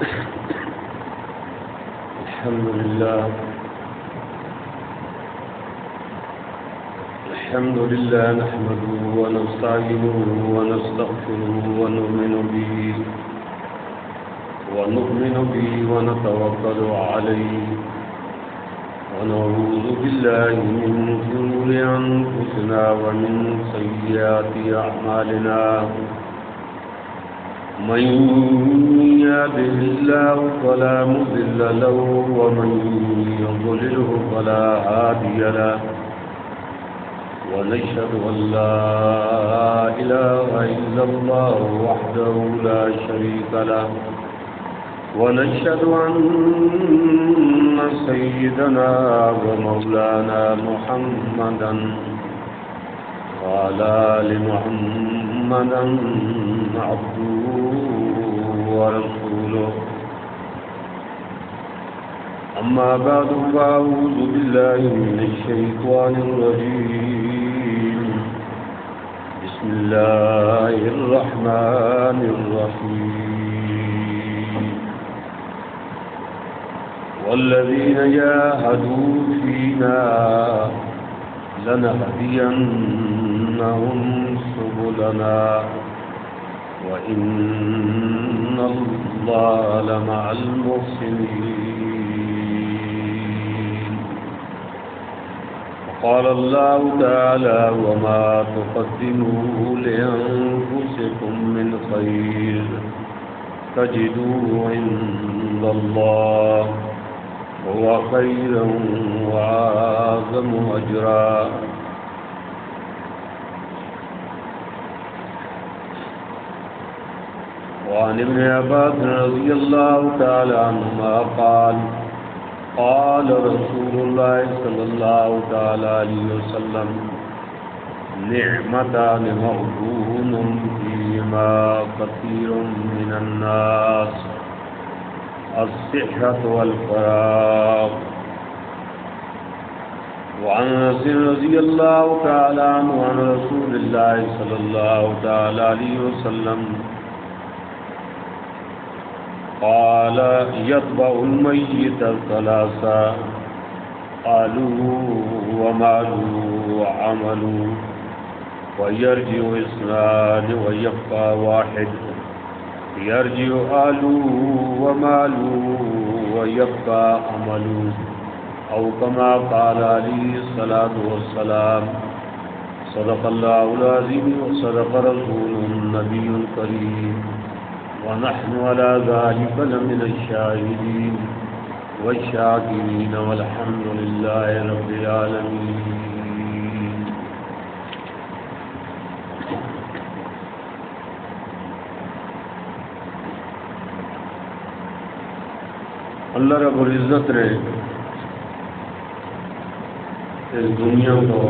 الحمد لله نحمده ونستعينه ونستغفره ونؤمن به ونتوكل عليه ونعوذ بالله من شرور أنفسنا ومن سيئات أعمالنا من يهده الله فلا مضل له ومن يضلله فلا هادي له ونشهد أن لا إله إلا الله وحده لا شريك له ونشهد أن سيدنا ومولانا محمدا وعلى آل محمد عبده ورسوله أما بعد فأعوذ بالله من الشيطان الرجيم بسم الله الرحمن الرحيم والذين جاهدوا فينا لنهدينهم سبلنا وإن الله لمع المحسنين. قال الله تعالى وما تقدموا لأنفسكم من خير تجدوه عند الله هو خيرا وأعظم أجرا. وعن ابن عباس رضي الله تعالى عنهما قال قال رسول الله صلى الله تعالى عليه وسلم نعمتان مغبون فيهما كثير من الناس الصحة والفراغ. وعن انس رضي الله تعالى عنه عن رسول الله صلى الله تعالى عليه وسلم قال يتبع الميت ثلاثة قالوا وماله وعمله ويرجع اثنان ويبقى واحد يرجع أهله وماله ويبقى عمله أو كما قال عليه الصلاة والسلام. صدق الله العظيم وصدق رسوله النبي الكريم ونحن على ذلك لمن الشاهدين والشاكرين والحمد لله رب العالمين. اللہ رب العزت نے اس دنیا کو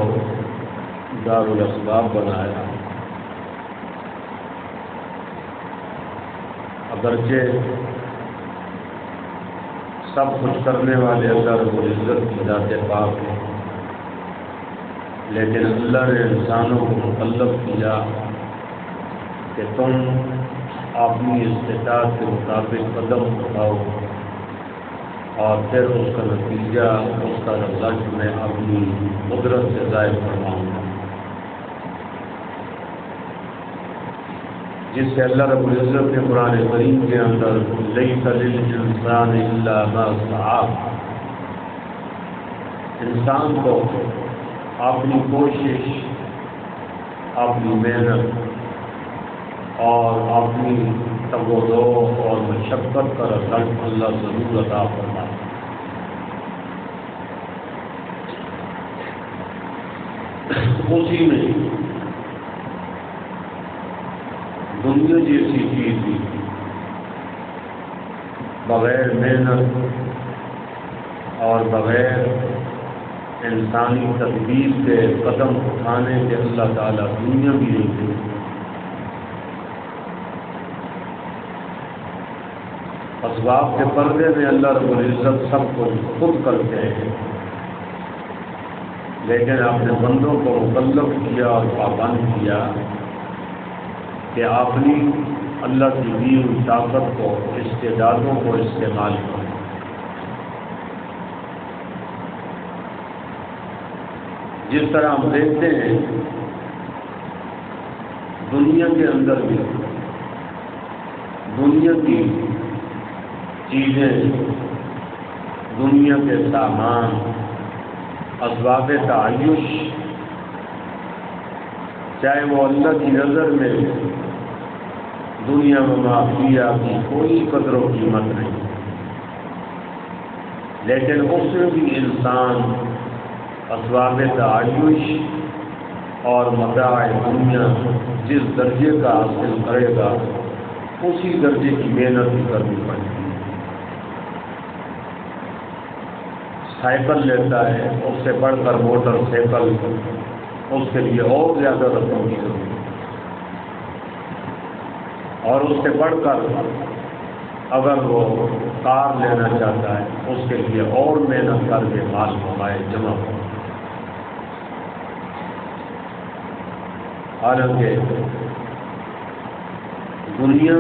دار الاسباب بنایا. اگرچہ سب کچھ کرنے والے اللہ رب العزت کی ذات پاک ہے، لیکن اللہ نے انسانوں کو مکلف کیا کہ تم اپنی استطاعت کے مطابق قدم اٹھاؤ اور پھر اس کا نتیجہ اس کا رزق میں اپنی قدرت سے ظاہر فرماؤں گا. جس سے اللہ رب العزت نے قرآن کریم کے اندر لیس للانسان الا ما سعی، انسان کو اپنی کوشش، اپنی محنت اور اپنی تگ و دو اور مشقت کا رزق اللہ ضرور عطا فرمائے. اسی میں دنیا جیسی چیز بھی بغیر محنت اور بغیر انسانی تدبیر کے قدم اٹھانے کے اللہ تعالیٰ دنیا بھی نہیں دے. اسباب کے پردے میں اللہ رب العزت سب کو خود کرتے ہیں، لیکن اپنے بندوں کو مکلف کیا اور پابند کیا کہ اپنی اللہ کی دی ہوئی طاقت کو، استعدادوں کو استعمال کریں۔ جس طرح ہم دیکھتے ہیں دنیا کے اندر بھی دنیا کی چیزیں، دنیا کے سامان، اسباب تعیش، چاہے وہ اللہ کی نظر میں دنیا میں معافیہ کی کوئی قدر و قیمت نہیں، لیکن اس میں بھی انسان اسباب تعیش اور متاع دنیا جس درجے کا حاصل کرے گا اسی درجے کی محنت بھی کرنی پڑے گی۔ سائیکل لیتا ہے، اس سے بڑھ کر موٹر سائیکل، اس کے لیے اور زیادہ رقم کی ضرورت ہے، اور اس سے بڑھ کر اگر وہ کار لینا چاہتا ہے اس کے لیے اور محنت کر کے مال کمائے، جمع ہو۔ حالانکہ دنیا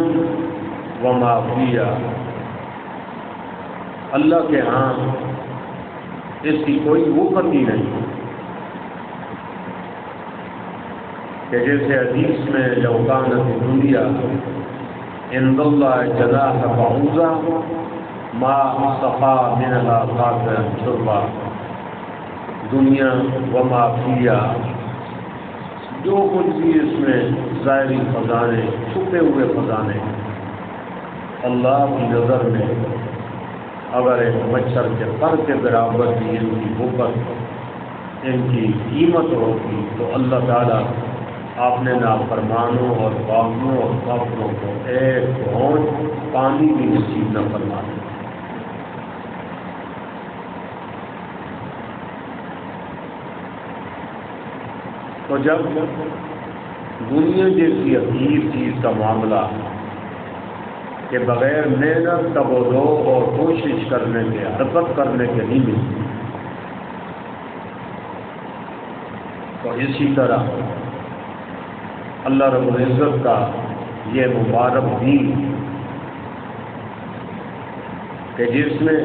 و معافیہ اللہ کے ہاں اس کی کوئی وقت ہی نہیں کہ جیسے حدیث میں لو کانت دنیا عند اللہ جناح بعوضہ ما سقى منها قاطعا شربا، دنیا و معافیہ جو کچھ بھی اس میں ظاہری خزانے، چھپے ہوئے خزانے، اللہ کی نظر میں اگر ایک مچھر کے پر کے برابر بھی ان کی وقت، ان کی قیمت ہوگی تو اللہ تعالیٰ اپنے نافرمانوں اور باغیوں اور کافروں کو ایک گھونٹ پانی بھی نصیب نہ فرما دے۔ تو جب دنیا جیسی عظیم چیز کا معاملہ کہ بغیر محنت تبدو اور کوشش کرنے کے، حرکت کرنے کے نہیں ملتی، تو اسی طرح اللہ رب العزت کا یہ مبارک دین کہ جس میں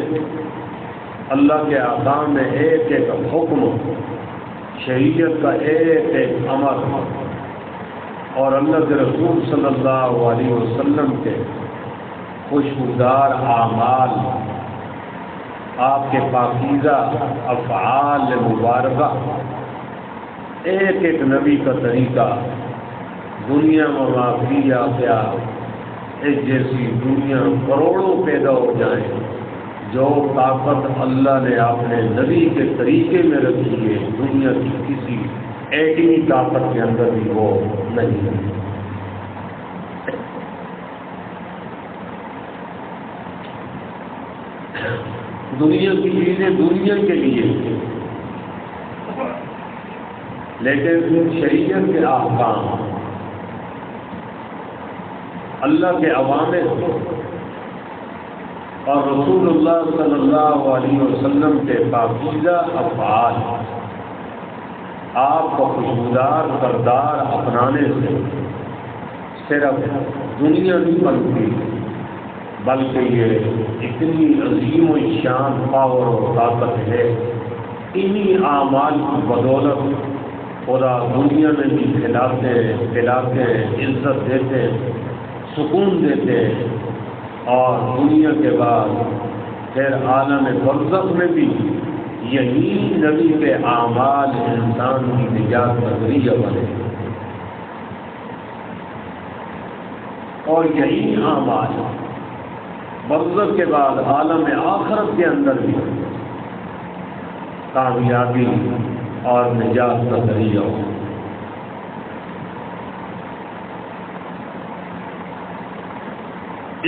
اللہ کے احکام میں ایک ایک حکم، شریعت کا ایک ایک امر اور اللہ کے رسول صلی اللہ علیہ وسلم کے خوشبودار اعمال، آپ کے پاکیزہ افعال مبارکہ، ایک ایک نبی کا طریقہ، دنیا میں معافیہ کیا ایک جیسی دنیا کروڑوں پیدا ہو جائیں، جو طاقت اللہ نے اپنے نبی کے طریقے میں رکھی ہے دنیا کی کسی ایٹمی طاقت کے اندر بھی وہ نہیں ہے۔ دنیا کی چیزیں دنیا کے لیے، لیکن شریعت کے احکام، اللہ کے اوامر اور رسول اللہ صلی اللہ علیہ وسلم کے پاکیزہ افعال آپ کو خوشبودار کردار اپنانے سے صرف دنیا نہیں بنتی، بلکہ یہ اتنی عظیم و شان پاور اور طاقت ہے، انہی اعمال کی بدولت خدا دنیا میں بھی کھلاتے ہیں، عزت دیتے ہیں، سکون دیتے ہیں، اور دنیا کے بعد پھر عالم برزخ میں بھی یہی نبی کے اعمال انسان کی نجات کا ذریعہ بنے، اور یہی اعمال برزخ کے بعد عالم آخرت کے اندر بھی کامیابی اور نجات کا ذریعہ ہو۔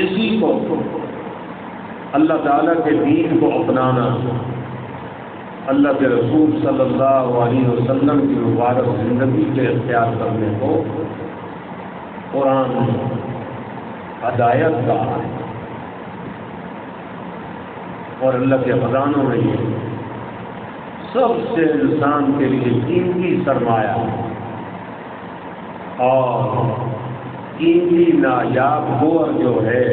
اسی کو اللہ تعالیٰ کے دین کو اپنانا، اللہ کے رسول صلی اللہ علیہ وسلم کی مبارک زندگی کے اختیار کرنے کو قرآن ہدایت کا اور اللہ کے خزانوں میں یہ سب سے انسان کے لیے قیمتی سرمایہ اور قیمتی نایاب گوہر جو ہے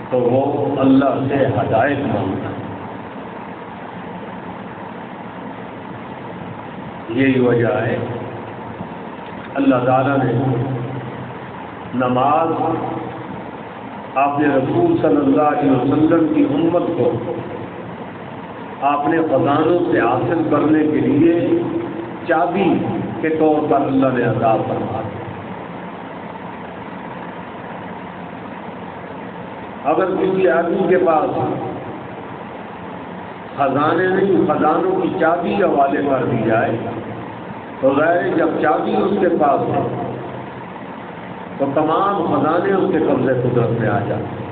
تو وہ اللہ سے ہدایت مانگتا ہے۔ یہی وجہ ہے اللہ تعالیٰ نے نماز آپ نے رسول صلی اللہ علیہ وسلم کی امت کو آپ نے خزانوں سے حاصل کرنے کے لیے چابی کے طور پر اللہ نے عطا فرمایا۔ اگر کسی آدمی کے پاس خزانے نہیں، خزانوں کی چابی حوالے کر دی جائے تو ظاہر جب چابی اس کے پاس ہے تو تمام خزانے اس کے قبضے قدرت میں آ جاتے ہیں۔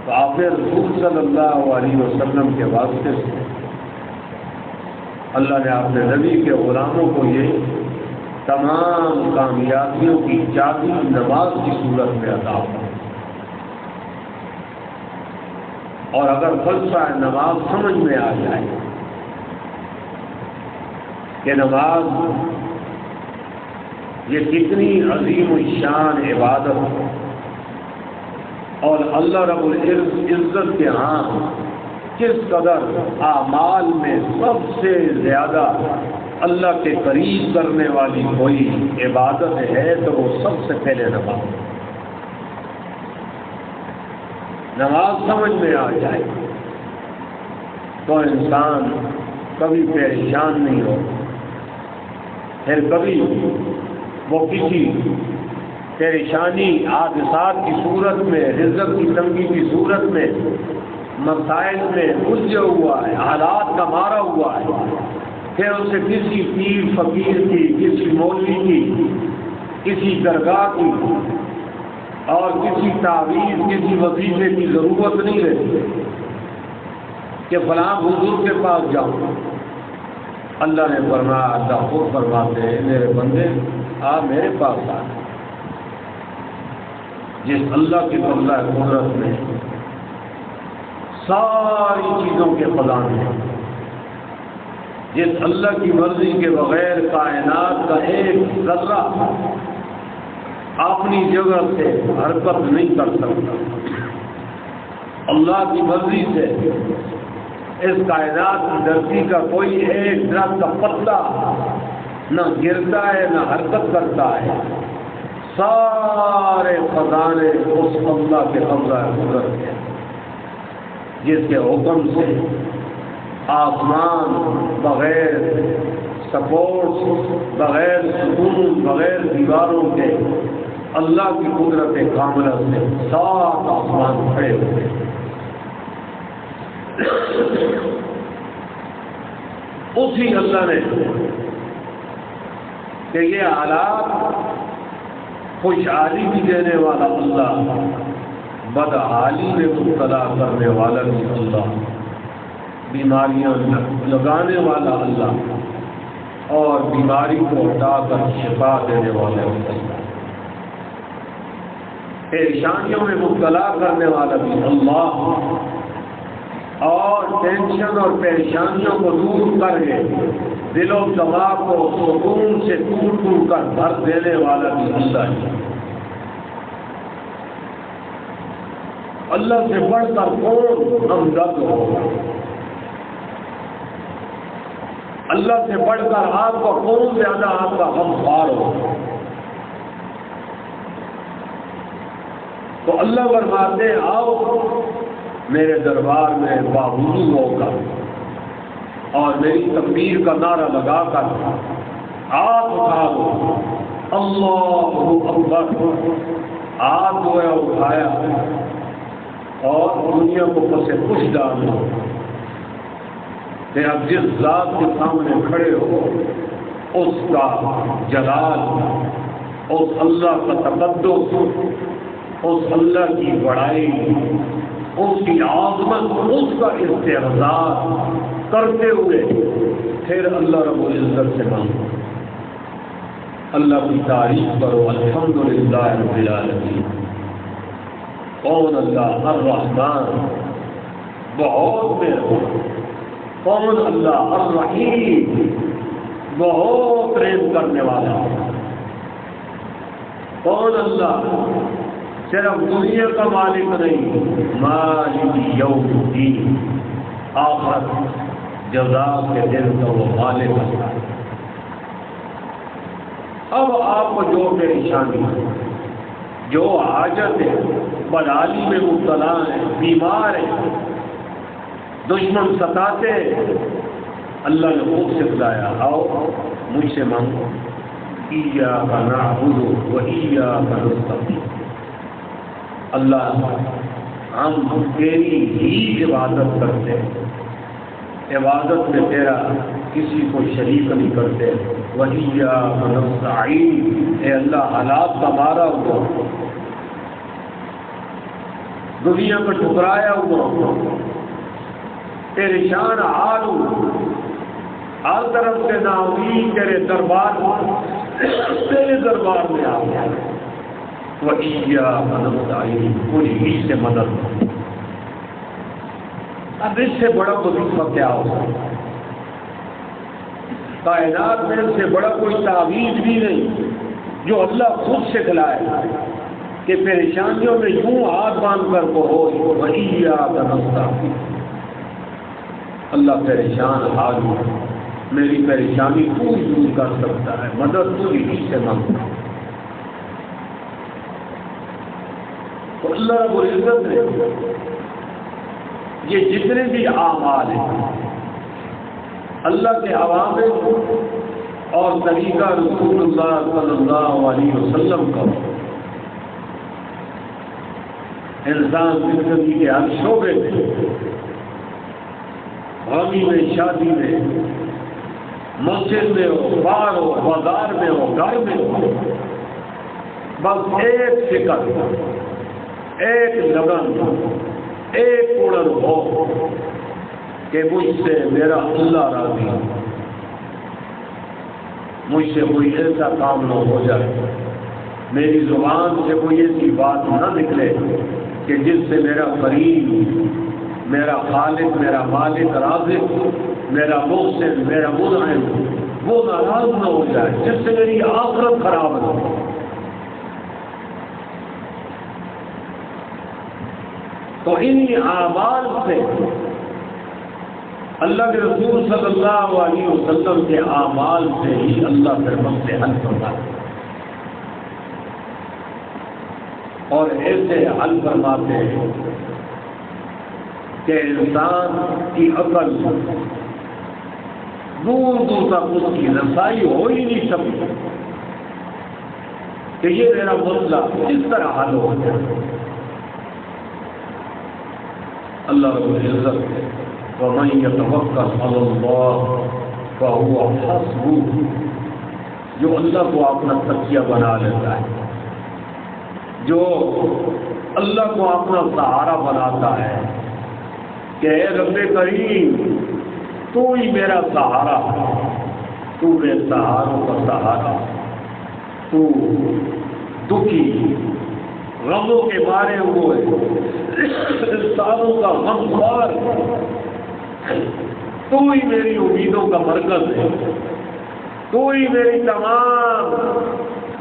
تو آپ نے رسول صلی اللہ علیہ وسلم کے واسطے سے اللہ نے آپ نے نبی کے غلاموں کو یہ تمام کامیابیوں کی چابی نماز کی صورت میں عطا فرمائی۔ اور اگر فلسفہ نماز سمجھ میں آ جائے کہ نماز یہ کتنی عظیم الشان عبادت ہے اور اللہ رب العزت کے ہاں کس قدر اعمال میں سب سے زیادہ اللہ کے قریب کرنے والی کوئی عبادت ہے تو وہ سب سے پہلے نماز سمجھ میں آ جائے تو انسان کبھی پریشان نہیں ہو، پھر کبھی وہ کسی پریشانی حادثات کی صورت میں، رزق کی تنگی کی صورت میں، مسائل میں الجھا ہوا ہے، حالات کا مارا ہوا ہے، پھر اسے کسی پیر فقیر کی، کسی مولوی کی، کسی درگاہ کی اور کسی تعویذ، کسی وظیفے کی ضرورت نہیں رہتی کہ فلاں حضور کے پاس جاؤں۔ اللہ نے فرمایا، اللہ خود فرماتے ہیں میرے بندے آپ میرے پاس آ، جس اللہ کی قبضہ قدرت میں ساری چیزوں کے خزانے ہیں، جس اللہ کی مرضی کے بغیر کائنات کا ایک ذرہ اپنی جگہ سے حرکت نہیں کر سکتا، اللہ کی مرضی سے اس کائنات کی دھرتی کا کوئی ایک درخت کا پتا نہ گرتا ہے نہ حرکت کرتا ہے، سارے خزانے اس اللہ کے قبضہ قدرت ہیں، جس کے حکم سے آسمان بغیر سپورٹ، بغیر ستون، بغیر دیواروں کے اللہ کی قدرت کاملہ سے 7 آسمان کھڑے ہوئے۔ اسی اللہ نے کہ یہ حالات خوشحالی بھی دینے والا اللہ، بدحالی میں مبتلا کرنے والا بھی اللہ، بیماریاں لگانے والا اللہ اور بیماری کو ہٹا کر شفا دینے والا اللہ، پریشانیوں میں مبتلا کرنے والا بھی اللہ اور ٹینشن اور پریشانیوں کو دور کر کے دل و دماغ کو سکون سے ٹوٹ کر بھر دینے والا بھی اللہ ہے۔ اللہ سے بڑھ کر کون ہمدرد ہوگا؟ اللہ سے بڑھ کر آپ کا کون زیادہ آپ کا غمخوار ہوگا؟ تو اللہ فرماتے ہیں آؤ میرے دربار میں باوضو ہو کر اور میری تکبیر کا نعرہ لگا کر ہاتھ اٹھا دو، اللہ اکبر، ہاتھ جو ہے اٹھایا اور دنیا کو پسے پش ڈالو کہ اب جس ذات کے سامنے کھڑے ہو اس کا جلال، اس اللہ کا تقدس، اس اللہ کی بڑائی، اس کی عظمت، اس کا استحضار کرتے ہوئے پھر اللہ رب العزت سے مانگو، اللہ کی تعریف کرو، الحمدللہ رب العالمین۔ کون اللہ؟ الرحمن، بہت مہربان۔ کون اللہ؟ الرحیم، بہت پریم کرنے والا۔ کون اللہ؟ صرف دنیا کا مالک نہیں، مالک یوم الدین، آخرت جزا کے دن کا وہ مالک ہے۔ اب آپ کو جو پریشانی، جو حاجت ہے، بدحالی میں مبتلا ہے، بیمار ہے، دشمن ستاتے ہیں، اللہ نے خود سے بلایا، آؤ مجھ سے مانگو، ایاک نعبد و ایاک نستعین، اللہ ہم تیری ہی عبادت کرتے ہیں، عبادت میں تیرا کسی کو شریک نہیں کرتے، وَإِيَّاكَ نَسْتَعِينُ، اے اللہ حالات کا مارا ہوا، دنیا کو ٹھکرایا ہوا، پریشان حال ہوا، ہر طرف سے ناامید تیرے دربار میں آ گیا، وَإِيَّاكَ نَسْتَعِينُ، کوئی ہی سے مدد۔ اب اس سے بڑا وظیفہ کیا ہوگا؟ کائنات میں اس سے بڑا کوئی تعویذ بھی نہیں جو اللہ خود سے کھلائے کہ پریشانیوں میں یوں ہاتھ باندھ کر کہو وَإِيَّاكَ نَسْتَعِينُ، اللہ پریشان حال ہوں، میری پریشانی تو ہی دور کر سکتا ہے، مدد تو ہی سے مانگتا۔ تو اللہ رب العزت نے یہ جتنے بھی اعمال ہیں، اللہ کے اوامر اور طریقہ رسول اللہ صلی اللہ علیہ وسلم کا انسان زندگی کے ہر شعبے میں، غمی میں، شادی میں، مسجد میں ہو، باہر ہو، بازار میں ہو، گھر میں ہو، بس ایک فکر، ایک لگن، ایک اڑن ہو کہ مجھ سے میرا اللہ راضی، مجھ سے کوئی ایسا کام نہ ہو جائے، میری زبان سے کوئی ایسی بات نہ نکلے کہ جس سے میرا قریب، میرا خالق، میرا مالک، رازق، میرا محسن، میرا منعم وہ ناراض نہ ہو جائے، جس سے میری آخرت خراب نہ ہو۔ تو انہی اعمال سے اللہ کے رسول صلی اللہ علیہ وسلم کے اعمال سے ہی اللہ پھر مسئلے حل کرتا ہے، اور ایسے حل فرماتے ہیں کہ انسان کی عقل دور دور تک اس کی رسائی ہو ہی نہیں سکتی کہ یہ میرا مسئلہ کس طرح حل ہو جائے۔ اللہ رب العزت وَمَن يَتَوَكَّلْ عَلَى اللَّهِ فَهُوَ حَسْبُهُ، جو اللہ کو اپنا تکیہ بنا لیتا ہے، جو اللہ کو اپنا سہارا بناتا ہے کہ اے رب کریم تو ہی میرا سہارا، تو میرے سہاروں کا سہارا، تو دکھی غموں کے مارے ہوئے انسانوں کا غمخوار، تو ہی میری امیدوں کا مرکز ہے، تو ہی میری تمام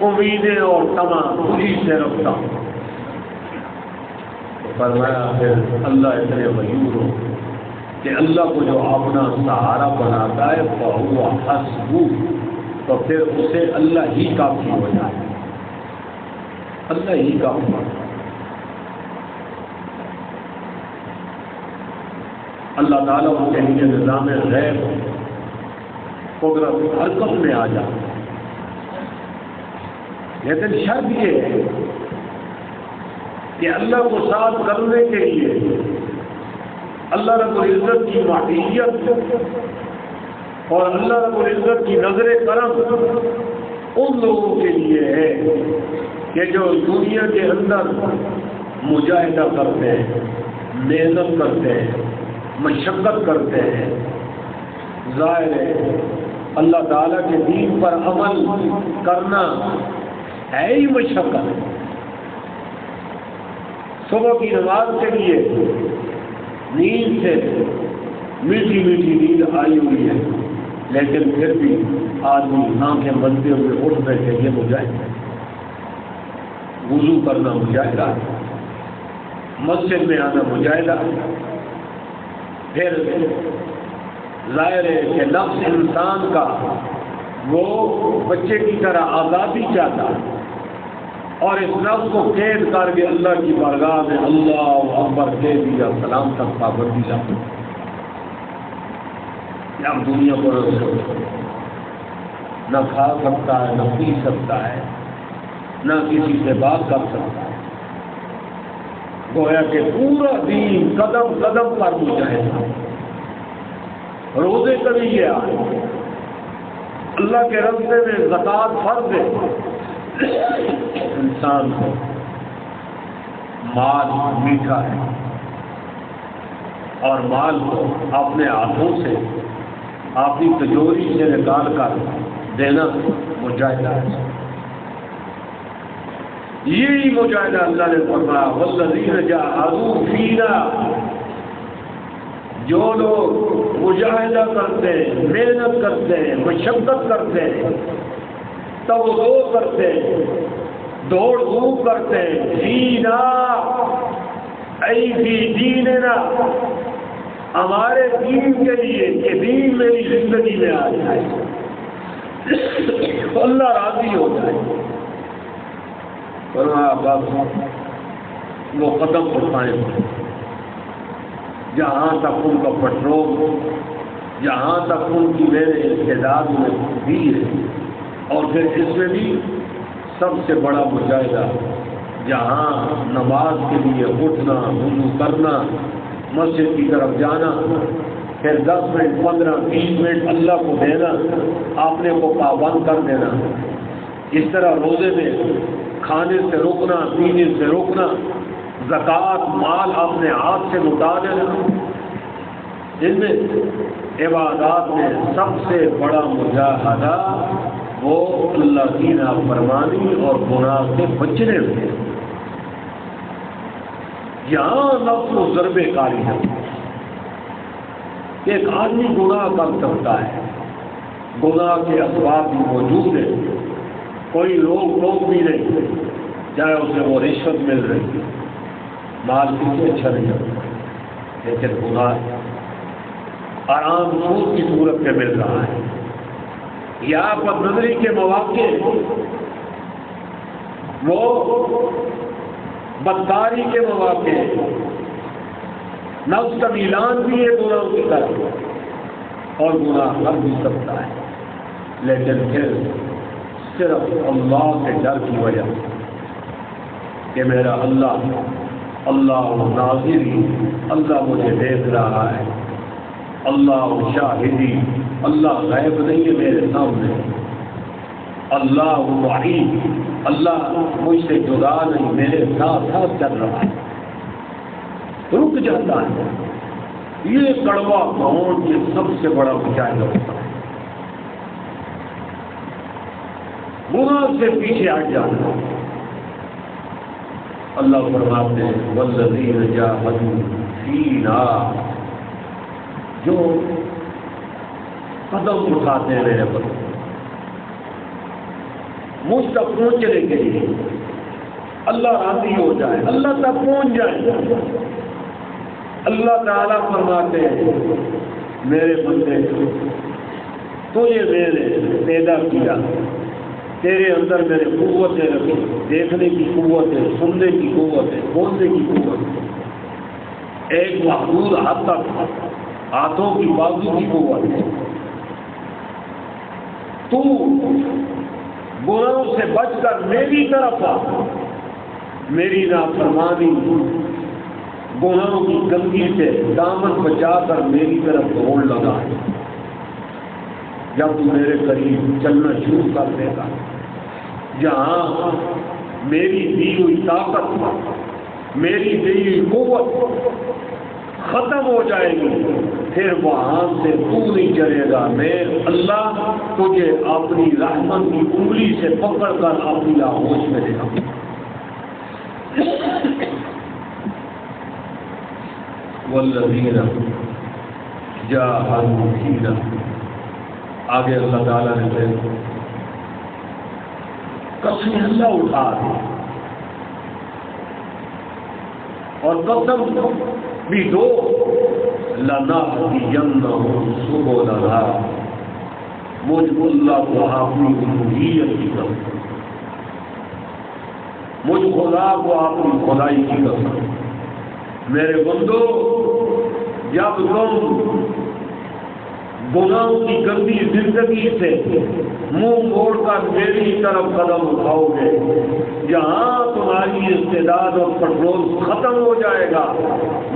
امیدیں اور تمام تجھی سے رکھتا ہوں۔ فرمایا پھر اللہ اتنے غیور ہو کہ اللہ کو جو اپنا سہارا بناتا ہے فَهُوَ حَسْبُهُ، تو پھر اسے اللہ ہی کافی ہو جائے، اللہ ہی کافی ہو جائے۔ اللہ تعالیٰ ان کے لیے نظام غیب قدرت حرکت میں آ جائے، لیکن شرط یہ ہے کہ اللہ کو ساتھ کرنے کے لیے اللہ رب العزت کی معیت اور اللہ رب العزت کی نظر کرم ان لوگوں کے لیے ہے کہ جو دنیا کے اندر مجاہدہ کرتے ہیں، محنت کرتے ہیں، مشقت کرتے ہیں۔ ظاہر ہے اللہ تعالیٰ کے دین پر عمل کرنا ہے ہی مشقت۔ صبح کی نماز کے لیے نیند سے میٹھی میٹھی نیند آئی ہوئی ہے، لیکن پھر بھی آدمی آنکھیں بندے ہوئے اٹھ بیٹھے، یہ مجاہد ہے، وضو کرنا مجاہدہ، مسجد میں آنا مجاہدہ. پھر ظاہر ہے کہ نفس انسان کا وہ بچے کی طرح آزادی چاہتا ہے، اور اس نفس کو قید کر کے اللہ کی بارگاہ میں اللہ اکبر کہہ دیا، سلام تک پابندی لا. اب دنیا پر نہ کھا سکتا ہے، نہ پی سکتا ہے، نہ کسی سے بات کر سکتا ہے. گویا کہ پورا دین قدم قدم پر مجاہدہ. روزے کبھی یہ آئے، اللہ کے راستے میں زکوٰۃ فرض ہے. انسان کو مال میٹھا ہے اور مال کو اپنے ہاتھوں سے اپنی تجوری سے نکال کر دینا مجاہدہ ہے. یہی مجاہدہ اللہ نے فرمایا والذین جاہدوا فینا، جو لوگ مجاہدہ کرتے ہیں، محنت کرتے ہیں، مشقت کرتے ہیں، توضع کرتے ہیں، دوڑ دھوپ کرتے ہیں، فینا ای فی دیننا، ہمارے دین کے لیے کہ دین میری زندگی میں آ جائے، اللہ راضی ہو جائے. فرمایا بس وہ قدم اٹھائیں، جہاں تک ان کا پٹرول، جہاں تک ان کی میرے استعداد میں بھی ہے. اور پھر اس میں بھی سب سے بڑا مجاہدہ جہاں نماز کے لیے اٹھنا، وضو کرنا، مسجد کی طرف جانا، پھر 10 منٹ 15 20 منٹ اللہ کو دینا، اپنے کو پابند کر دینا. اس طرح روزے میں کھانے سے روکنا، پینے سے روکنا، زکوٰۃ مال اپنے ہاتھ سے لوٹا دینا. جن میں عبادات میں سب سے بڑا مجاہدہ وہ اللہ کی نافرمانی اور گناہ سے بچنے سے. یہاں نفس و ضربے کاری ہے. ایک آدمی گناہ کر سکتا ہے، گناہ کے اسباب بھی موجود ہیں، کوئی روک بھی نہیں، چاہے اسے وہ رشوت مل رہی ہے، مال کسی اچھا نہیں ہوتا، لیکن گناہ آرام سود کی صورت میں مل رہا ہے، یا بد نظری کے مواقع، وہ بدکاری کے مواقع، نفس کا میلان بھی ہے گناہ کی طرف، اور گناہ کر بھی سکتا ہے، لیکن پھر صرف اللہ کے ڈر کی وجہ کہ میرا اللہ ناظری، اللہ مجھے دیکھ رہا ہے، اللہ شاہدی، اللہ غیب نہیں ہے میرے سامنے، اللہ وحید، اللہ مجھ سے جدا نہیں، میرے ساتھ ساتھ چل رہا ہے، رک جاتا ہے. یہ کڑوا گھونٹ یہ سب سے بڑا مجاہدہ ہوتا ہے. گناہ سے پیچھے ہٹ جانا. اللہ فرماتے ہیں والذین جاہدوا فینا، جو قدم اٹھاتے ہیں میرے پر مجھ تک پہنچنے کے لیے، اللہ راضی ہو جائے، اللہ تک پہنچ جائے. اللہ تعالیٰ فرماتے ہیں میرے بندے تجھے میں نے پیدا کیا، تیرے اندر میں نے قوتیں رکھی، دیکھنے کی قوت ہے، سننے کی قوت ہے، بولنے کی قوت ہے، ایک محدود حد تک ہاتھوں کی بازو کی قوت ہے. تو گناہوں سے بچ کر میری طرف آ، میری نافرمانی گناہوں کی گندگی سے دامن بچا کر میری طرف دوڑ لگا ہے. جب تو میرے قریب چلنا شروع کر دے گا، جہاں میری دی ہوئی طاقت، میری دی ہوئی قوت ختم ہو جائے گی، پھر وہاں سے تو نہیں چلے گا. میں اللہ تجھے اپنی رحمت کی انگلی سے پکڑ کر اپنی آغوش میں لے آؤں. والذین جاہدوا فینا، آگے اللہ تعالیٰ نے قسم اللہ اٹھا دی اور قسم بھی دو لَنَهْدِيَنَّهُمْ سُبُلَنَا، مجھ اللہ کو اپنی الوہیت کی قسم، مجھ خدا کو اپنی خدائی کی قسم، میرے بندو جب تم گناہوں کی گندی زندگی سے منہ موڑ کر میری طرف قدم اٹھاؤ گے، جہاں تمہاری استعداد اور کنٹرول ختم ہو جائے گا،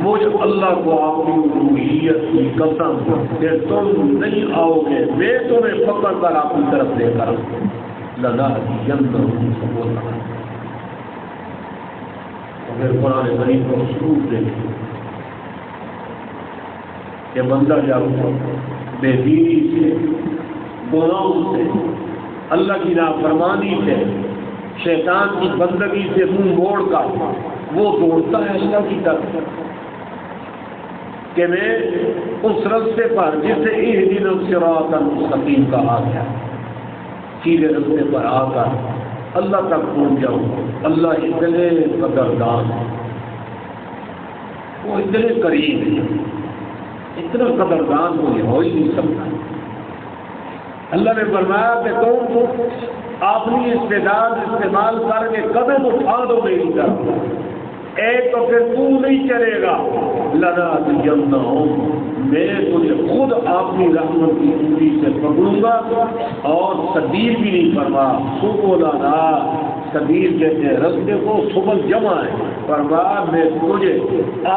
مجھ اللہ کو اپنی الوہیت کی قسم کہ تم نہیں آؤ گے، میں تمہیں پکڑ کر اپنی طرف لے کر لَنَهْدِيَنَّهُمْ سُبُلَنَا۔ پھر قرآن کریم کو سلوک دیکھیں کہ بندہ جب بے دینی سے، گناہوں سے، اللہ کی نافرمانی سے، شیطان کی بندگی سے منہ موڑ کر وہ دوڑتا ہے اللہ کی طرف کہ میں اس رستے پر جسے اہدنا الصراط المستقیم کہا گیا، سیدھے رستے پر آ کر اللہ تک پہنچ جاؤں۔ اللہ اتنے قدردان ہے، وہ اتنے قریب ہے، اتنا قدردان کوئی ہو ہی نہیں سکتا۔ اللہ نے فرمایا کہ تم اپنی استعداد استعمال کر کے قدم اٹھا دو میری طرف، ایک تو پھر تو نہیں چلے گا، لَنَهْدِيَنَّهُمْ، میں تجھے خود اپنی رحمت کی انگلی سے پکڑوں گا، اور سبیل بھی نہیں فرما سُبُلَنَا، سبیل کہتے ہیں رستے کو، سبل جمع ہے، فرما میں تجھے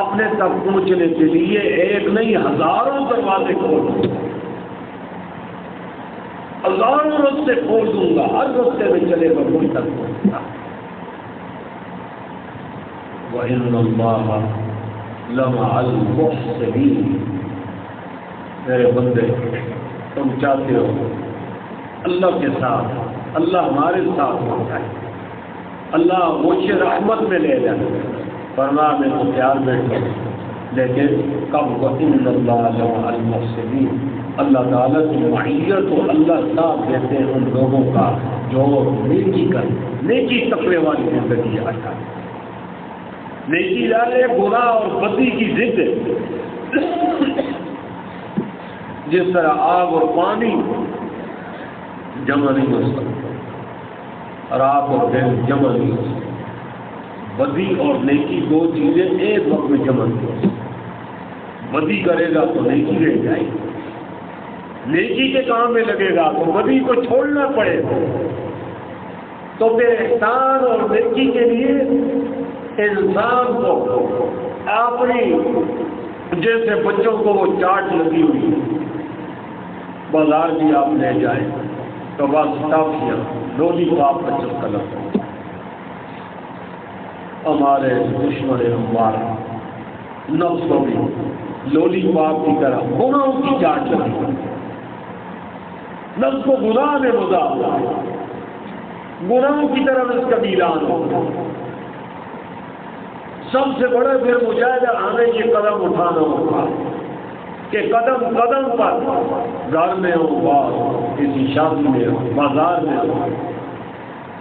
اپنے تک پہنچنے کے لیے ایک نہیں ہزاروں دروازے کھول دوں گا، ہزاروں رستے کھول دوں گا، ہر رستے میں چلے گا مجھ تک پہنچے گا۔ وَإِنَّ اللَّهَ لَمَعَ الْمُحْسِنِينَ، میرے بندے تم چاہتے ہو اللہ کے ساتھ، اللہ ہمارے ساتھ ہو جائے، اللہ مجھے رحمت میں لے جائے، فرما میں تو پیار بیٹھا، لیکن کب وَإِنَّ اللَّهَ لَمَعَ الْمُحْسِنِينَ، اللہ تعالیٰ کی معیت اور اللہ ساتھ دیتے ہیں ان لوگوں کا جو نیکی کر، نیکی تقوی والی زندگی آتا ہے، نیکی والے گناہ اور بدی کی ضد، جس طرح آگ اور پانی جمع نہیں ہو سکتا، اور آگ اور دل جمع نہیں ہو سکتا، بدی اور نیکی دو چیزیں ایک وقت میں جمع نہیں ہو سکتی، بدی کرے گا تو نیکی رہ جائے گی، نیکی کے کام میں لگے گا تو بدی کو چھوڑنا پڑے گا، تو پھر احسان اور نیکی کے لیے انسان کو اپنی جیسے بچوں کو وہ چاٹ لگی ہوئی بازار بھی آپ لے جائیں تو بس ٹافیاں لولی پاپ کا چسکا لگتا ہے، ہمارے دشمن ہمارا نفس کو بھی لولی پاپ کی طرح گناہوں کی چاٹ لگی، نفس کو گناہ میں مزہ ہوتا ہے، گناہوں کی طرف اس کا میلان ہوتا ہے۔ سب سے بڑا پھر مجاہدہ ہمیں یہ قدم اٹھانا ہوگا کہ قدم قدم پر، گھر میں ہو، باہر کسی شادی میں ہو، بازار میں ہو،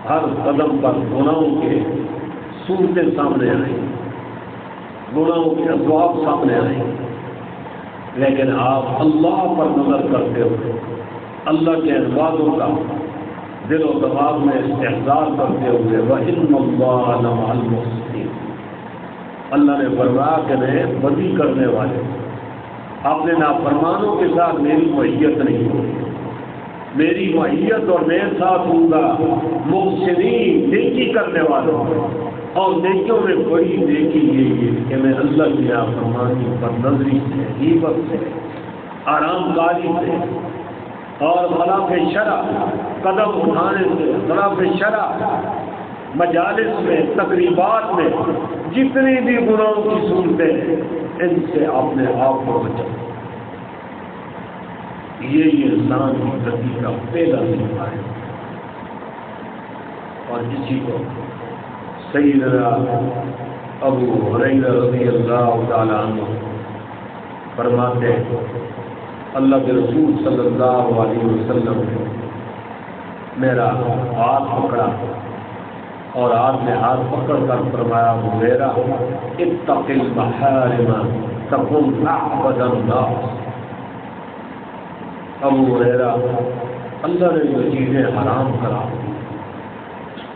ہر قدم پر گناہوں کے صورتیں سامنے آئیں، گناہوں کے اسباب سامنے آئیں، لیکن آپ اللہ پر نظر کرتے ہوئے اللہ کے انوادوں کا دل و دماغ میں استحضار کرتے ہوئے وَإِنَّ اللَّهَ لَمَعَ الْمُحْسِنِينَ، اللہ نے فرمایا کہ میں بدی کرنے والے اپنے نافرمانوں کے ساتھ میری معیت نہیں ہوگی، میری معیت اور میں ساتھ ہوں گا محسنین، نیکی کرنے والوں، اور نیکیوں میں بڑی نیکی یہ کہ میں اللہ کی نافرمانی پر نظری سے، غیبت سے، آرام کاری سے اور خلاف شرع قدم اٹھانے سے، خلاف شرع مجالس میں، تقریبات میں جتنی بھی گناہوں کی صورتیں ہیں ان سے اپنے آپ کو بچاؤ، یہی انسان کی گتی کا پہلا صفہ ہے، اور اسی کو سیدنا ابو ہریرہ رضی اللہ تعالی عنہ فرماتے ہیں اللہ کے رسول صلی اللہ علیہ وسلم نے میرا ہاتھ پکڑا اور ہاتھ میں ہاتھ پکڑ کر فرمایا ہریرہ اتق المحارم تکن اعبد الناس۔ ابو ہریرہ، اللہ نے جو چیزیں حرام کرا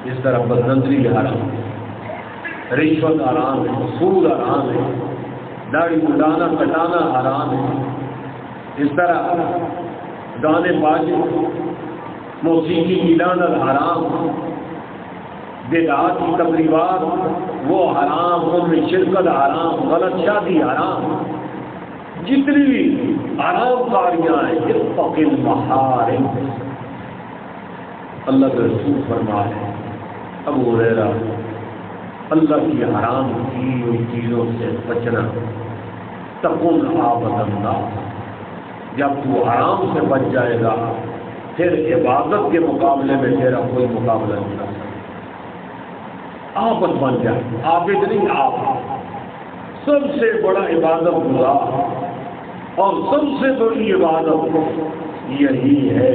اس طرح بدنظری حرام ہے، رشوت حرام ہے، سود حرام ہے، داڑھی مڈانا کٹانا حرام ہے، اس طرح گانے بازی موسیقی کی لعنت حرام، بدعات کی تقریبات وہ حرام، ان میں شرکت حرام، غلط شادی حرام، جتنی بھی حرام کاریاں ہیں اتق المحارم۔ اللہ کے رسول فرمائے ابو ہریرہ اللہ کی حرام کی ہوئی چیزوں سے بچنا، تکن اعبد الناس، جب تو حرام سے بچ جائے گا پھر عبادت کے مقابلے میں تیرا کوئی مقابلہ نہیں کر سکتا، عابد بن جائے، عابد نہیں عابد۔ سب سے بڑا عبادت گزار اور سب سے بڑی عبادت یہی ہے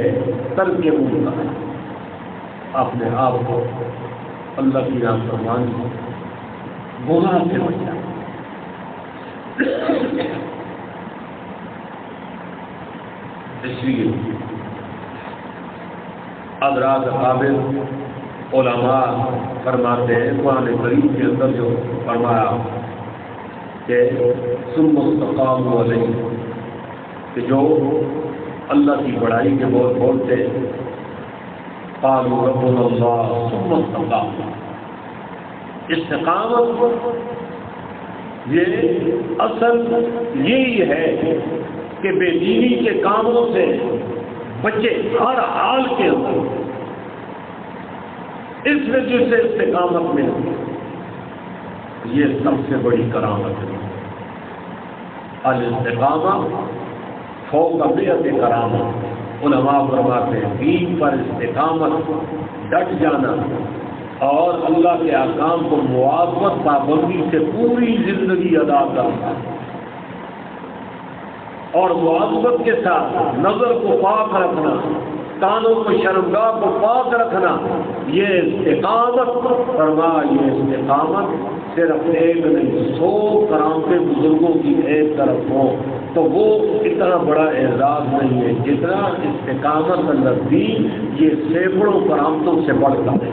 ترک منکر، اپنے آپ کو اللہ کی نافرمانی گناہ سے بچانا۔ اس لیے حضرات قابل علماء فرماتے ہیں قرآن کریم کے اندر جو فرمایا کہ ثم استقاموا علیہ، کہ جو اللہ کی بڑائی کے بول بولتے قالوا ربنا اللہ ثم استقاموا، استقامت یہ اصل یہی ہے کہ بے دینی کے کاموں سے بچے ہر حال کے اندر، اس وجہ سے استقامت میں یہ سب سے بڑی کرامت ہے۔ الاستقامہ فوق بیعت کرامت، علماء فرماتے ہیں دین پر استقامت، ڈٹ جانا اور اللہ کے احکام کو مواظبت پابندی سے پوری زندگی ادا کرنا، اور مواظبت کے ساتھ نظر کو پاک رکھنا، کانوں کو شرمگاہ کو پاک رکھنا، یہ استقامت یہ استقامت صرف ایک نہیں 100 کرامتیں بزرگوں کی ایک طرف ہو تو وہ اتنا بڑا اعزاز نہیں ہے جتنا استقامت اللہ دین یہ سینکڑوں کرامتوں سے بڑھ کر ہے۔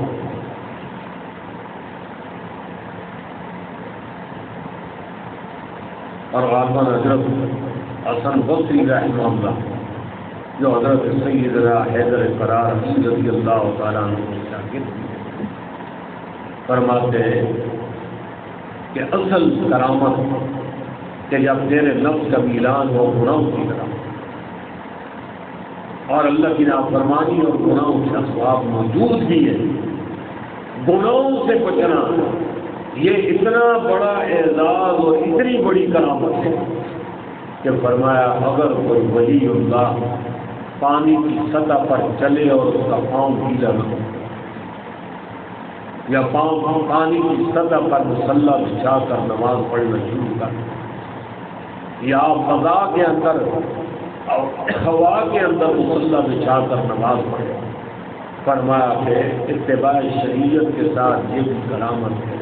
اور غالباً حضرت حسن بصری رحمہ اللہ جو حضرت سیدنا حیدر قرار رضی اللہ تعالیٰ عنہ کے شاگرد فرماتے ہیں کہ اصل کرامت کہ جب تیرے نفس کا میلان ہو گناہوں کی طرح اور اللہ کی نافرمانی اور گناہوں کے اسباب موجود بھی ہے، گناہوں سے بچنا یہ اتنا بڑا اعزاز اور اتنی بڑی کرامت ہے کہ فرمایا اگر کوئی ولی اللہ پانی کی سطح پر چلے اور اس کا پاؤں گیلا نہ ہو، یا پاؤں پانی کی سطح پر مصلی بچھا کر نماز پڑھنا شروع کر، یا فضا کے اندر ہوا کے اندر مصلی بچھا کر نماز پڑھے، فرمایا کہ اتباع شریعت کے ساتھ یہ بھی کرامت ہے،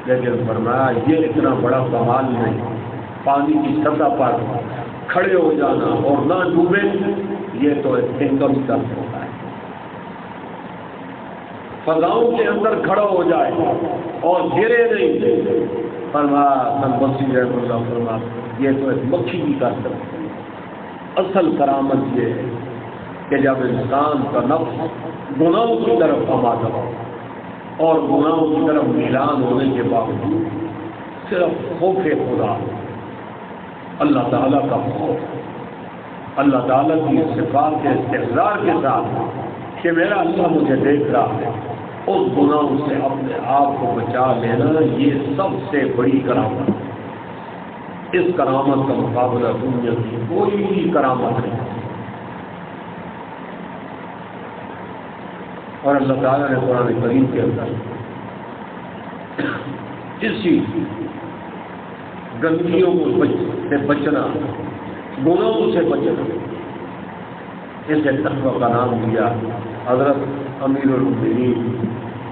لیکن فرمایا یہ اتنا بڑا کمال نہیں، پانی کی سطح پر کھڑے ہو جانا اور نہ ڈوبے یہ تو انکم درد ہوتا ہے، فضاؤں کے اندر کھڑا ہو جائے اور گرے نہیں، فرمایا حسن بصری رحمہ اللہ فرمایا یہ تو ایک مکھی بھی کر سکتی ہے۔ اصل کرامت یہ ہے کہ جب انسان کا نفس گناہوں کی طرف آمادہ ہو اور گناہوں کی طرف میلان ہونے کے باوجود صرف خوف خدا، اللہ تعالیٰ کا خوف، اللہ تعالیٰ کی صفات کے استحضار کے ساتھ کہ میرا اللہ مجھے دیکھ رہا ہے، اس گناہوں سے اپنے آپ کو بچا لینا یہ سب سے بڑی کرامت ہے۔ اس کرامت کا مقابلہ دنیا کی کوئی بھی کرامت نہیں، اور اللہ تعالیٰ نے قرآن کریم کے اندر اسی گندگیوں سے بچنا، گناہوں سے بچنا، اسے تقوی کا نام دیا۔ حضرت امیر المؤمنین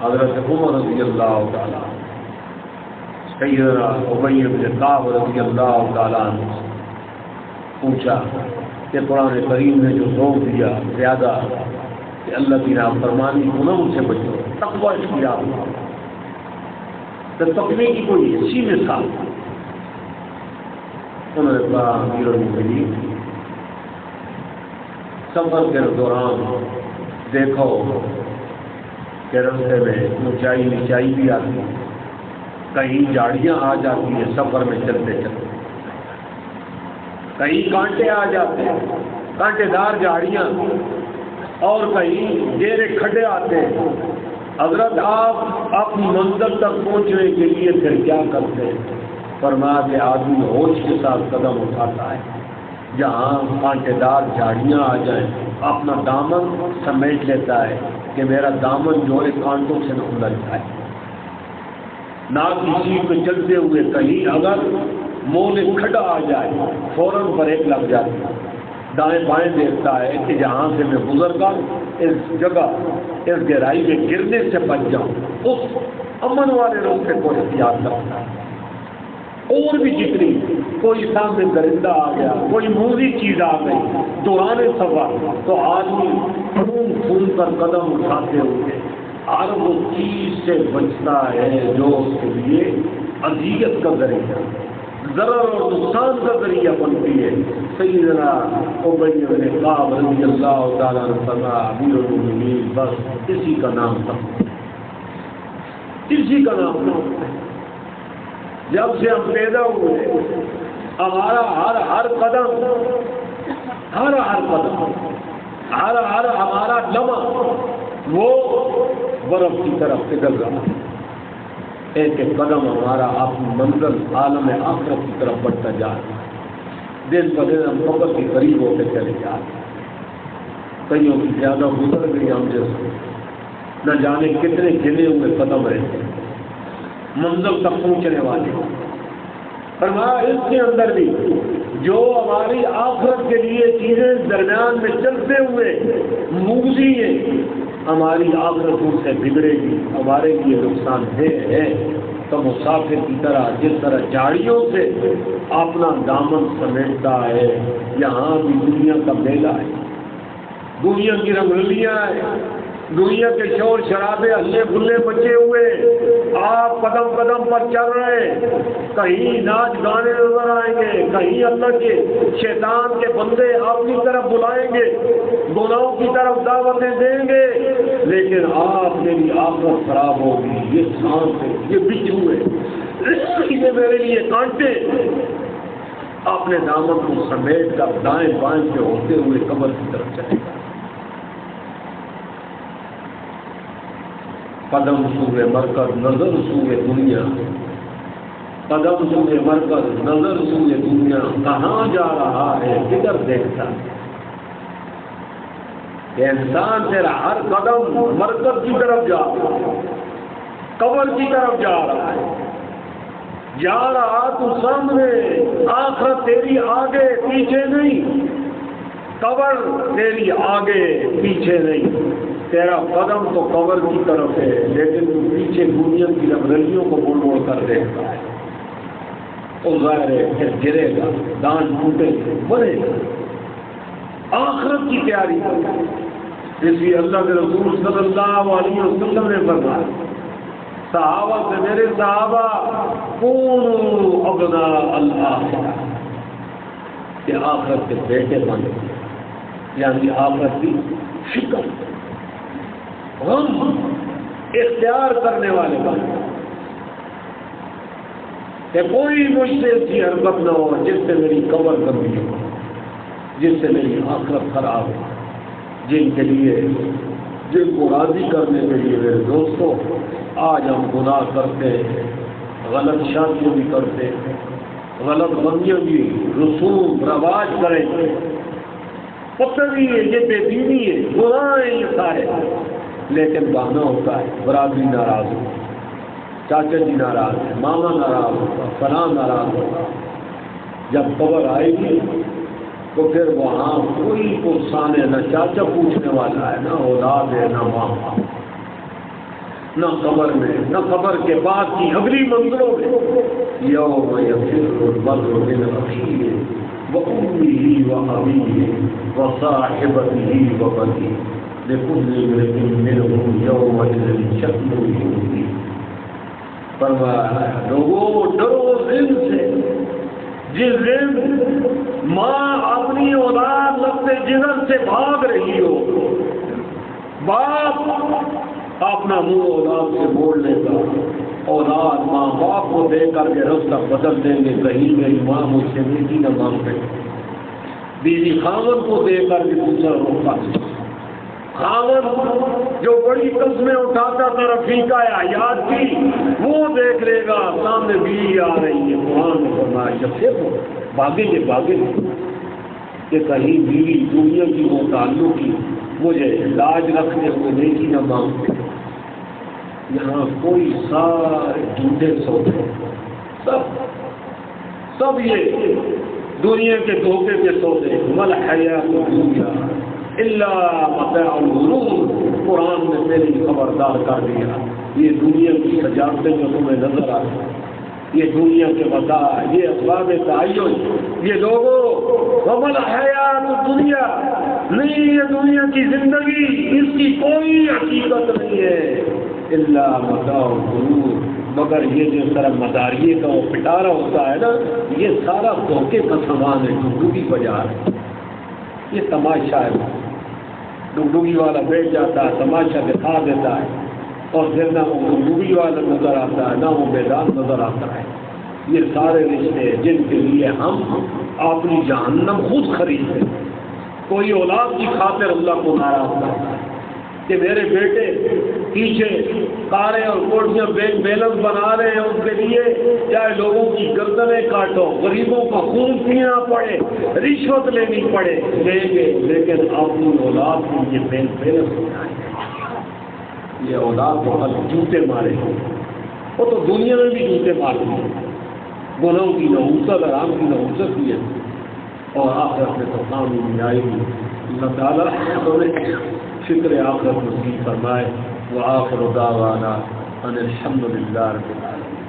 حضرت عمر رضی اللہ تعالیٰ سیدنا ابی بن کعب رضی اللہ تعالیٰ عنہ پوچھا کہ قرآن کریم نے جو زور دیا زیادہ کہ اللہ کی نافرمانی گناہوں سے بچو، تقوی اختیار کرو، تو تقوی کی کوئی اچھی مثال؟ انہوں نے کہا امیر المؤمنین سفر کے دوران دیکھو کہ رستے میں اونچائی نیچائی بھی آتی ہے، کہیں جھاڑیاں آ جاتی ہیں سفر میں چلتے چلتے، کہیں کانٹے آ جاتے ہیں کانٹے دار جھاڑیاں، اور کہیں گہرے کھڈے آتے ہیں۔ حضرت آپ اپنی منزل تک پہنچنے کے لیے پھر کیا کرتے ہیں؟ فرمایا کہ آدمی ہوش کے ساتھ قدم اٹھاتا ہے، جہاں کانٹے دار جھاڑیاں آ جائیں اپنا دامن سمیٹ لیتا ہے کہ میرا دامن جو ہے کانٹوں سے نہ اندر جائے، نہ کسی پہ چلتے ہوئے کہیں اگر منہ میں کھڈا آ جائے فوراً بریک لگ جاتی ہے، دائیں بائیں دیکھتا ہے کہ جہاں سے میں گزر گا اس جگہ اس گہرائی میں گرنے سے بچ جاؤں، اس امن والے راستے کو اختیار کرتا ہے۔ اور بھی جتنی کوئی سامنے درندہ آ گیا، کوئی موزی چیز آ گئی دوران سفر، تو آدمی خون خون کر قدم اٹھاتے ہوئے ہر وہ چیز سے بچتا ہے جو اس کے لیے اذیت کا ذریعہ، ضرر اور نقصان کا ذریعہ بنتی ہے۔ سیدنا ابی بن کعب رضی اللہ تعالیٰ عنہ فرمایا امیر المؤمنین بس اسی کا نام تھا، اسی کا نام تھا۔ جب سے ہم پیدا ہوئے ہمارا ہر قدم ہر ہمارا لمحہ وہ برف کی طرف پگھل رہا ہے، ایک ایک قدم ہمارا اپنی منزل عالم آخرت کی طرف بڑھتا جا رہا ہے، دن ب دن ہم فقر کے قریب ہوتے چلے جا رہے ہیں، کئیوں کی زیادہ گزر گئی ہم جیسے، نہ جانے کتنے گنے ہوئے قدم رہتے ہیں منزل تک پہنچنے والے۔ فرمایا اس کے اندر بھی جو ہماری آخرت کے لیے چیزیں درمیان میں چلتے ہوئے موزی ہیں، ہماری آخرت ان سے بگڑے گی، ہمارے لیے نقصان ہے۔ تو مسافر کی طرح جس طرح جھاڑیوں سے اپنا دامن سمیٹتا ہے، یہاں بھی دنیا کا میلہ ہے، دنیا کی رنگلیاں ہیں، دنیا کے شور شرابے ہلے بلے بچے ہوئے، آپ قدم قدم پر چل رہے، کہیں ناچ گانے نظر آئیں گے، کہیں اللہ کے شیطان کے بندے اپنی طرف بلائیں گے، گناہوں کی طرف دعوتیں دیں گے، لیکن آپ میری آخرت خراب ہوگی، یہ سانپ ہے، یہ بچھو ہے، یہ میرے لیے کانٹے۔ اپنے دامن کو سمیٹ کر دائیں بائیں سے ہوتے ہوئے قبر کی طرف چلے گا۔ قدم سوئے مرکز نظر سوئے دنیا، قدم سوئے مرکز نظر سوئے دنیا، کہاں جا رہا ہے کدھر دیکھتا ہے؟ کہ انسان تیرا ہر قدم مرکز کی طرف جا رہا ہے، قبر کی طرف جا رہا ہے، جا رہا تو سامنے، آخرت تیری آگے پیچھے نہیں، قبر تیری آگے پیچھے نہیں، تیرا قدم تو قبر کی طرف ہے لیکن تو پیچھے دنیا کی رنگلیوں کو موڑ موڑ کر دیکھتا ہے، وہ ظاہر ہے پھر گرے گا، دان ٹوٹے گا، بڑھے گا، آخرت کی تیاری کرتا ہے۔ اس لیے اللہ کے رسول صلی اللہ علیہ وسلم نے فرمایا صحابہ سے، میرے صحابہ کونوا ابناء الآخرہ، کہ آخرت کے بیٹے بنے، یعنی آخرت کی فکر غم اختیار کرنے والے بنے، کہ کوئی مجھ سے ایسی حرکت نہ ہو جس سے میری قبر گندی ہو، جس سے میری آخرت خراب ہو۔ جن کے لیے، جن کو راضی کرنے کے لیے میرے دوستوں آج ہم گناہ کرتے ہیں، غلط شادیاں بھی کرتے ہیں، غلط بندیاں بھی، رسوم رواج کریں گے، پتہ نہیں ہے یہ بے دینی ہے، گناہ ہے یہ سارے، لیکن بہانہ ہوتا ہے، برادری ناراض ہو، چاچا جی ناراض ہے، ماما ناراض ہوگا، فلاں ناراض ہوگا۔ جب قبر آئے گی تو پھر وہاں کوئی پرسان ہے، نہ چاچا پوچھنے والا ہے، نہ اولاد ہے، نہ ماں باپ۔ نہ قبر میں، نہ قبر کے بعد کی اگلی منزلوں میں. یوم یفر المرء من اخیہ وامہ وابیہ وصاحبتہ وبنیہ لکل امرئ منہم یومئذ شأن یغنیہ. فرمایا لوگوں ڈرو اس دن سے جس دن ماں اپنی اولاد لگتے جگر سے بھاگ رہی ہو، باپ اپنا منہ اولاد سے موڑ لے گا، اولاد ماں باپ کو دے کر کے رستہ بدل دیں گے، کہیں میری ماں مجھ سے نیکی نہ مانگے. بیوی خاوند کو دے کر کے دوسرا روکا. خاوند جو بڑی قسمیں اٹھاتا تھا رفیقہ حیات کی، وہ دیکھ لے گا سامنے بیوی آ رہی ہے. قرآن نے فرمایا جب سے بھاگیں گے کہ کہیں بیوی دنیا کی وہ تعلق کی مجھے لاج رکھتے ہوئے نیکی نہ مانگتے. یہاں کوئی سارے جھوٹے سوچے، سب یہ دنیا کے دھوکے کے سودے. مل حیات الدنیا الا متاع الغرور. قرآن نے پہلے خبردار کر دیا یہ دنیا کی سجاوٹیں جو تمہیں نظر آتی، یہ دنیا کے متاع، یہ اسباب تعین، یہ لوگوں ومل حیات الدنیا، نہیں یہ دنیا کی زندگی اس کی کوئی حقیقت نہیں ہے الا متاع الغرور، مگر یہ جو طرح مداریے کا وہ پٹارا ہوتا ہے نا، یہ سارا دھوکے کا سامان ہے. ڈگڈگی بازار یہ تماشا ہے. ڈگڈگی والا بیٹھ جاتا ہے، تماشا دکھا دیتا ہے، اور پھر نہ وہ ڈگڈگی والا نظر آتا ہے نہ وہ میدان نظر آتا ہے. یہ سارے رشتے جن کے لیے ہم اپنی جہنم خود خریدتے. کوئی اولاد کی خاطر اللہ کو ناراض کرتا ہے کہ میرے بیٹے پیچھے کاریں اور کوٹیاں بیلنس بنا رہے ہیں، ان کے لیے چاہے لوگوں کی گردنیں کاٹو، غریبوں کا خون پینا پڑے، رشوت لینی پڑے، لیں گے، لیکن اپنی اولاد کے لیے بیلنس بنائیں گے. یہ اولاد کو حل جوتے مارے، وہ تو دنیا میں بھی جوتے مارتے ہیں. گناہوں کی نحوست، حرام کی نحوست کی ہے، اور آخرت میں تو کام نہیں آئے گی. اللہ تعالیٰ فکر آخرت نصیب فرمائے. وآخر دعوانا ان الحمد للہ رب العالمین.